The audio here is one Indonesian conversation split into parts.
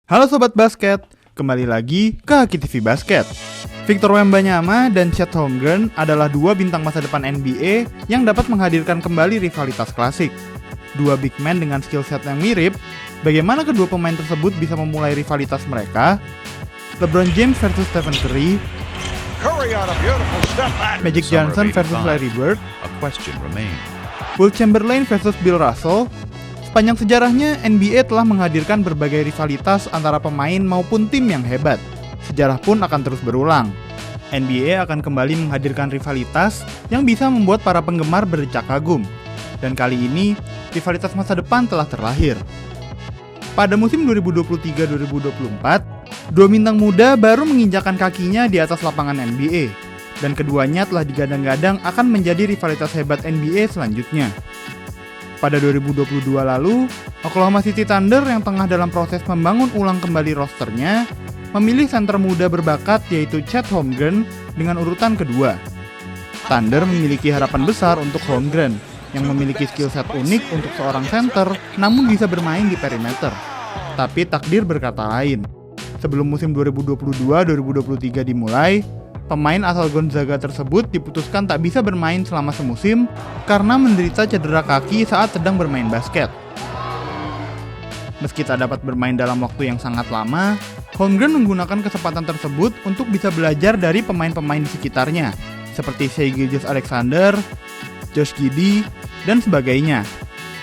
Halo Sobat Basket, kembali lagi ke Haki TV Basket. Victor Wembanyama dan Chet Holmgren adalah dua bintang masa depan NBA yang dapat menghadirkan kembali rivalitas klasik. Dua big man dengan skill set yang mirip, bagaimana kedua pemain tersebut bisa memulai rivalitas mereka? LeBron James versus Stephen Curry, Magic Johnson versus Larry Bird, Will Chamberlain versus Bill Russell. Sepanjang sejarahnya, NBA telah menghadirkan berbagai rivalitas antara pemain maupun tim yang hebat. Sejarah pun akan terus berulang. NBA akan kembali menghadirkan rivalitas yang bisa membuat para penggemar berdecak kagum. Dan kali ini, rivalitas masa depan telah terlahir. Pada musim 2023-2024, dua bintang muda baru menginjakan kakinya di atas lapangan NBA. Dan keduanya telah digadang-gadang akan menjadi rivalitas hebat NBA selanjutnya. Pada 2022 lalu, Oklahoma City Thunder yang tengah dalam proses membangun ulang kembali rosternya, memilih center muda berbakat yaitu Chet Holmgren dengan urutan kedua. Thunder memiliki harapan besar untuk Holmgren, yang memiliki skill set unik untuk seorang center, namun bisa bermain di perimeter. Tapi takdir berkata lain. Sebelum musim 2022-2023 dimulai, pemain asal Gonzaga tersebut diputuskan tak bisa bermain selama semusim karena menderita cedera kaki saat sedang bermain basket. Meski tak dapat bermain dalam waktu yang sangat lama, Holmgren menggunakan kesempatan tersebut untuk bisa belajar dari pemain-pemain di sekitarnya, seperti Shai Gilgeous-Alexander, Josh Giddey, dan sebagainya.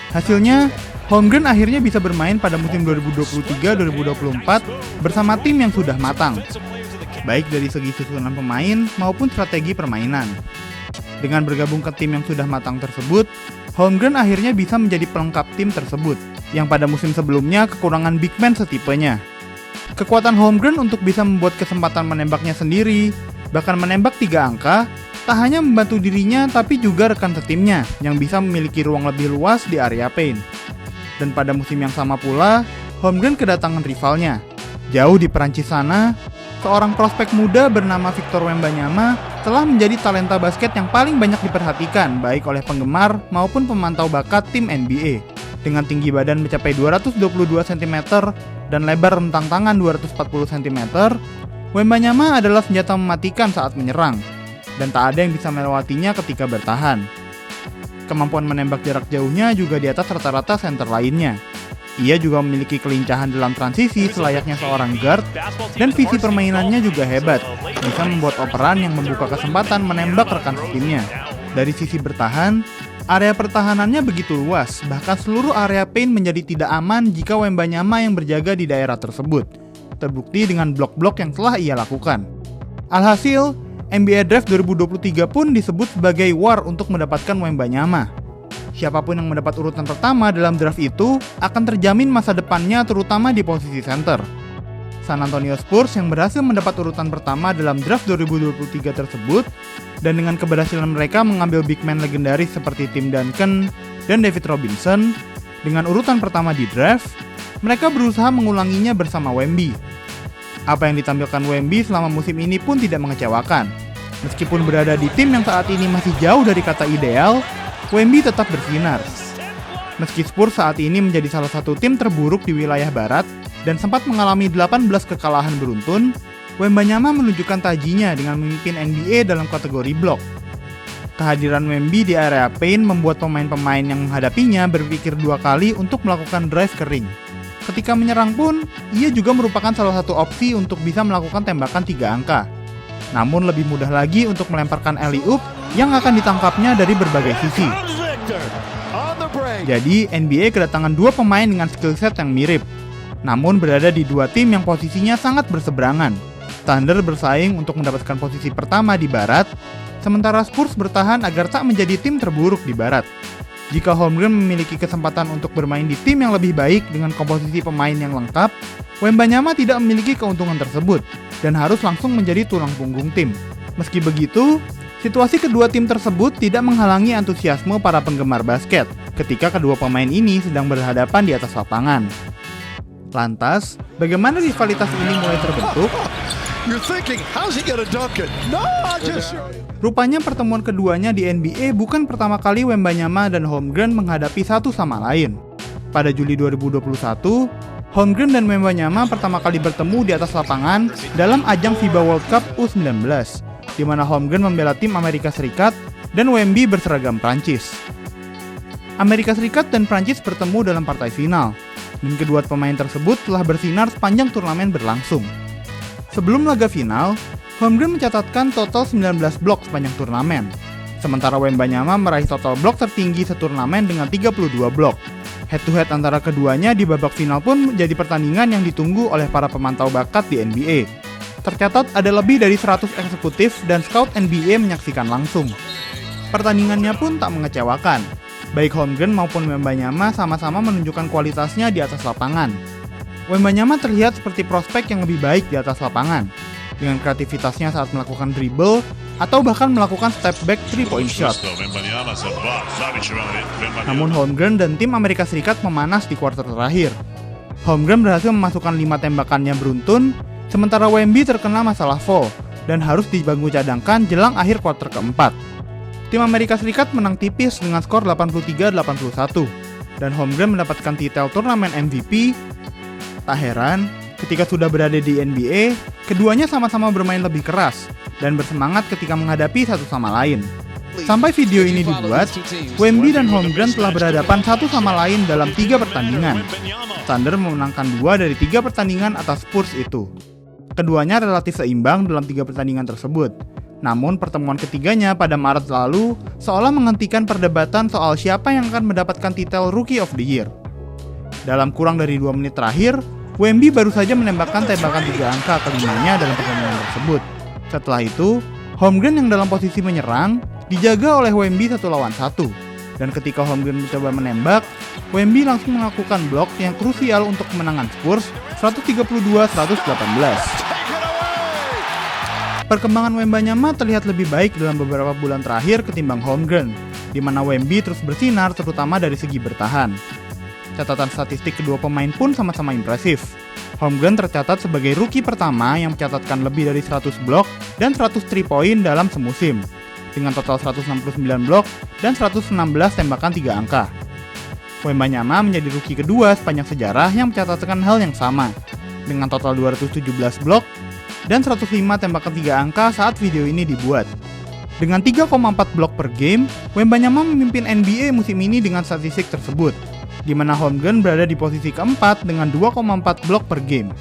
Hasilnya, Holmgren akhirnya bisa bermain pada musim 2023-2024 bersama tim yang sudah matang, baik dari segi susunan pemain maupun strategi permainan. Dengan bergabung ke tim yang sudah matang tersebut, Holmgren akhirnya bisa menjadi pelengkap tim tersebut, yang pada musim sebelumnya kekurangan big man setipenya. Kekuatan Holmgren untuk bisa membuat kesempatan menembaknya sendiri, bahkan menembak 3 angka, tak hanya membantu dirinya tapi juga rekan setimnya yang bisa memiliki ruang lebih luas di area paint. Dan pada musim yang sama pula, Holmgren kedatangan rivalnya. Jauh di Perancis sana, seorang prospek muda bernama Victor Wembanyama telah menjadi talenta basket yang paling banyak diperhatikan baik oleh penggemar maupun pemantau bakat tim NBA. Dengan tinggi badan mencapai 222 cm dan lebar rentang tangan 240 cm, Wembanyama adalah senjata mematikan saat menyerang, dan tak ada yang bisa melewatinya ketika bertahan. Kemampuan menembak jarak jauhnya juga di atas rata-rata center lainnya. Ia juga memiliki kelincahan dalam transisi selayaknya seorang guard, dan visi permainannya juga hebat, bisa membuat operan yang membuka kesempatan menembak rekan timnya. Dari sisi bertahan, area pertahanannya begitu luas, bahkan seluruh area paint menjadi tidak aman jika Wembanyama yang berjaga di daerah tersebut. Terbukti dengan blok-blok yang telah ia lakukan. Alhasil, NBA Draft 2023 pun disebut sebagai war untuk mendapatkan Wembanyama. Siapapun yang mendapat urutan pertama dalam draft itu akan terjamin masa depannya terutama di posisi center. San Antonio Spurs yang berhasil mendapat urutan pertama dalam draft 2023 tersebut, dan dengan keberhasilan mereka mengambil big man legendaris seperti Tim Duncan dan David Robinson, dengan urutan pertama di draft, mereka berusaha mengulanginya bersama Wemby. Apa yang ditampilkan Wemby selama musim ini pun tidak mengecewakan. Meskipun berada di tim yang saat ini masih jauh dari kata ideal, Wemby tetap bersinar. Meski Spurs saat ini menjadi salah satu tim terburuk di wilayah barat dan sempat mengalami 18 kekalahan beruntun, Wembanyama menunjukkan tajinya dengan memimpin NBA dalam kategori blok. Kehadiran Wemby di area paint membuat pemain-pemain yang menghadapinya berpikir 2 kali untuk melakukan drive ke ring. Ketika menyerang pun, ia juga merupakan salah satu opsi untuk bisa melakukan tembakan 3 angka. Namun lebih mudah lagi untuk melemparkan alley-oop yang akan ditangkapnya dari berbagai sisi. Jadi, NBA kedatangan 2 pemain dengan skill set yang mirip, namun berada di 2 tim yang posisinya sangat berseberangan. Thunder bersaing untuk mendapatkan posisi pertama di barat, sementara Spurs bertahan agar tak menjadi tim terburuk di barat. Jika Holmgren memiliki kesempatan untuk bermain di tim yang lebih baik dengan komposisi pemain yang lengkap, Wembanyama tidak memiliki keuntungan tersebut dan harus langsung menjadi tulang punggung tim. Meski begitu, situasi kedua tim tersebut tidak menghalangi antusiasme para penggemar basket ketika kedua pemain ini sedang berhadapan di atas lapangan. Lantas, bagaimana rivalitas ini mulai terbentuk? Rupanya pertemuan keduanya di NBA bukan pertama kali Wembanyama dan Holmgren menghadapi satu sama lain. Pada Juli 2021, Holmgren dan Wembanyama pertama kali bertemu di atas lapangan dalam ajang FIBA World Cup U19, di mana Holmgren membela tim Amerika Serikat dan Wemby berseragam Prancis. Amerika Serikat dan Prancis bertemu dalam partai final, dan kedua pemain tersebut telah bersinar sepanjang turnamen berlangsung. Sebelum laga final, Holmgren mencatatkan total 19 blok sepanjang turnamen, sementara Wembanyama meraih total blok tertinggi seturnamen dengan 32 blok. Head-to-head antara keduanya di babak final pun menjadi pertandingan yang ditunggu oleh para pemantau bakat di NBA. Tercatat ada lebih dari 100 eksekutif dan scout NBA menyaksikan langsung. Pertandingannya pun tak mengecewakan. Baik Holmgren maupun Wembanyama sama-sama menunjukkan kualitasnya di atas lapangan. Wembanyama terlihat seperti prospek yang lebih baik di atas lapangan, dengan kreativitasnya saat melakukan dribble atau bahkan melakukan step back 3-point shot. Namun Holmgren dan tim Amerika Serikat memanas di kuarter terakhir. Holmgren berhasil memasukkan 5 tembakannya beruntun, sementara Wemby terkena masalah foul dan harus dibangku cadangkan jelang akhir kuarter keempat. Tim Amerika Serikat menang tipis dengan skor 83-81, dan Holmgren mendapatkan titel turnamen MVP. Tak heran, ketika sudah berada di NBA, keduanya sama-sama bermain lebih keras dan bersemangat ketika menghadapi satu sama lain. Sampai video ini dibuat, Wemby dan Holmgren telah berhadapan satu sama lain dalam 3 pertandingan. Thunder memenangkan 2 dari 3 pertandingan atas Spurs itu. Keduanya relatif seimbang dalam 3 pertandingan tersebut. Namun pertemuan ketiganya pada Maret lalu seolah menghentikan perdebatan soal siapa yang akan mendapatkan titel Rookie of the Year. Dalam kurang dari 2 menit terakhir, Wemby baru saja menembakkan tembakan 3 angka kelimanya dalam pertandingan tersebut. Setelah itu, Holmgren yang dalam posisi menyerang dijaga oleh Wemby 1 lawan 1. Dan ketika Holmgren mencoba menembak, Wemby langsung melakukan blok yang krusial untuk kemenangan Spurs 132-118. Perkembangan Wembanyama terlihat lebih baik dalam beberapa bulan terakhir ketimbang Holmgren, di mana Wemby terus bersinar terutama dari segi bertahan. Catatan statistik kedua pemain pun sama-sama impresif. Holmgren tercatat sebagai rookie pertama yang mencatatkan lebih dari 100 blok dan 100 3 point dalam semusim, dengan total 169 blok dan 116 tembakan 3 angka. Wembanyama menjadi rookie kedua sepanjang sejarah yang mencatatkan hal yang sama, dengan total 217 blok dan 105 tembakan 3 angka saat video ini dibuat. Dengan 3,4 blok per game, Wembanyama memimpin NBA musim ini dengan statistik tersebut, di mana Holmgren berada di posisi keempat dengan 2,4 blok per game.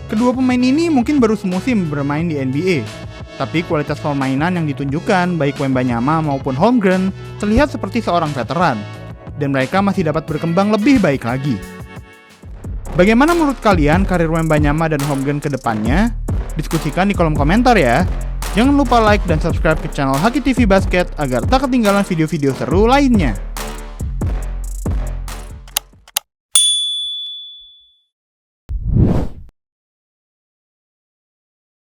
Kedua pemain ini mungkin baru semusim bermain di NBA, tapi kualitas permainan yang ditunjukkan baik Wembanyama maupun Holmgren terlihat seperti seorang veteran, dan mereka masih dapat berkembang lebih baik lagi. Bagaimana menurut kalian karir Wembanyama dan Holmgren ke depannya? Diskusikan di kolom komentar ya. Jangan lupa like dan subscribe ke channel Haki TV Basket agar tak ketinggalan video-video seru lainnya.